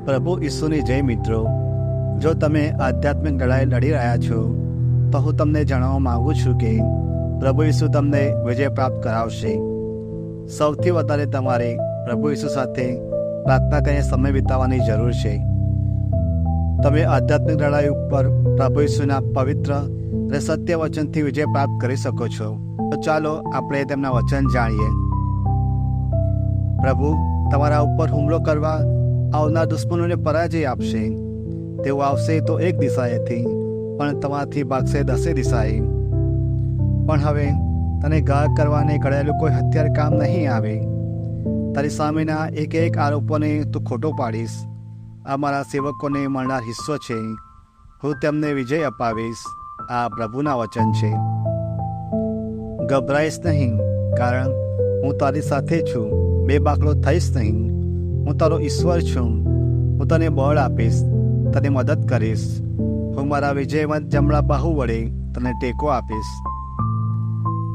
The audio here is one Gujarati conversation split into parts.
પ્રભુ ઈસુની જય મિત્રો. જો તમે આધ્યાત્મિક લડાઈ લડી રહ્યા છો તો હું તમને જણાવવા માગું છું કે પ્રભુ ઈસુ તમને વિજય પ્રાપ્ત કરાવશે. સૌથી વધારે તમારે પ્રભુ ઈસુ સાથે પ્રાર્થના કરીને સમય વિતાવવાની જરૂર છે. તમે આધ્યાત્મિક લડાઈ ઉપર પ્રભુ ઈસુના પવિત્ર અને સત્ય વચનથી વિજય પ્રાપ્ત કરી શકો છો. તો ચાલો આપણે તેમના વચન જાણીએ. પ્રભુ તમારા ઉપર હુમલો કરવા આવનાર દુશ્મનોને પરાજય આપશે. તેઓ આવશે તો એક દિશાએથી, પણ તમારાથી ભાગશે 10 દિશાએ. પણ હવે તને ઘા કરવાને ઘડાયેલું કોઈ હથિયાર કામ નહીં આવે. તારી સામેના એક આરોપોને તું ખોટો પાડીશ. આ મારા સેવકોને મળનાર હિસ્સો છે. હું તેમને વિજય અપાવીશ. આ પ્રભુના વચન છે. ગભરાઈશ નહીં, કારણ હું તારી સાથે છું. બેબાકડો થઈશ નહીં. હું તારો ઈશ્વર છું. હું તને બળ આપીશ, તને મદદ કરીશ. હું મારા વિજયવંત જમણા બાહુ વડે તને ટેકો આપીશ.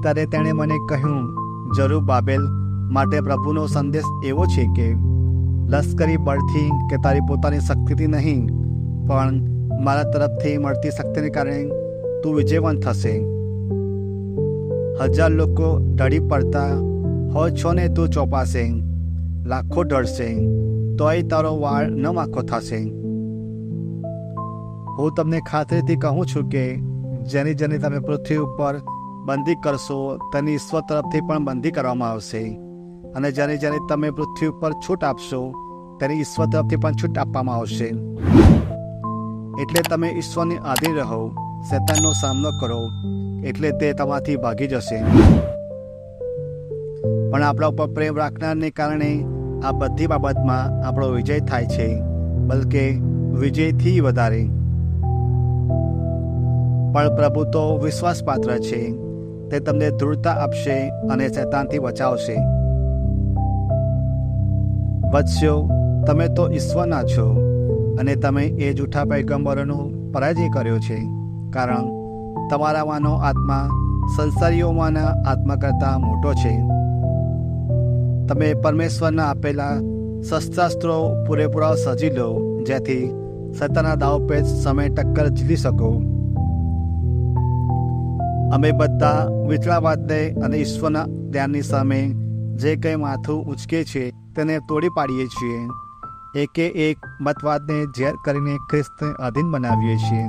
ત્યારે તેણે મને કહ્યું, જરુબ્બાબેલ માટે પ્રભુનો સંદેશ એવો છે કે લશ્કરી બળથી કે તારી પોતાની શક્તિથી નહીં, પણ મારા તરફથી મળતી શક્તિને કારણે તું વિજયવંત થશે. 1000 લોકો ઢળી પડતા હોય છો ને તું ચોપાશે. લાખો ઢળશે તોય તારો વાળ ન માખો થશે. હું તમને ખાતરીથી કહું છું કે જેની તમે પૃથ્વી ઉપર બંદી કરશો તેની ઈશ્વર તરફથી પણ બંદી કરવામાં આવશે, અને જેની તમે પૃથ્વી ઉપર છૂટ આપશો તેની ઈશ્વર તરફથી પણ છૂટ આપવામાં આવશે. એટલે તમે ઈશ્વરની આધીન રહો, શૈતાનનો સામનો કરો, એટલે તે તમારાથી ભાગી જશે. પણ આપણા ઉપર પ્રેમ રાખનારને કારણે આ બધી બાબતમાં આપણો વિજય થાય છે, બલકે વિજયથી વધારે. પણ પ્રભુ તો વિશ્વાસપાત્ર છે. તે તમને દૃઢતા આપશે અને શૈતાનથી બચાવશે. વત્સ્યો, તમે તો ઈશ્વરના છો, અને તમે એ જૂઠા પૈગંબરોનો પરાજય કર્યો છે, કારણ તમારામાંનો આત્મા સંસારીઓમાંના આત્મા કરતાં મોટો છે. તમે પરમેશ્વરના આપેલા શસ્ત્રાસ્ત્રો પૂરેપૂરા સજી લો, જેથી શૈતાનના દાવપેચ સમય ટક્કર ઝીલી શકો. અમે બધા વિચળાવાદને અને ઈશ્વરના ધ્યાનની સામે જે કંઈ માથું ઊંચકે છે તેને તોડી પાડીએ છીએ. એક મતવાદને ઝેર કરીને ખ્રિસ્તને અધીન બનાવીએ છીએ.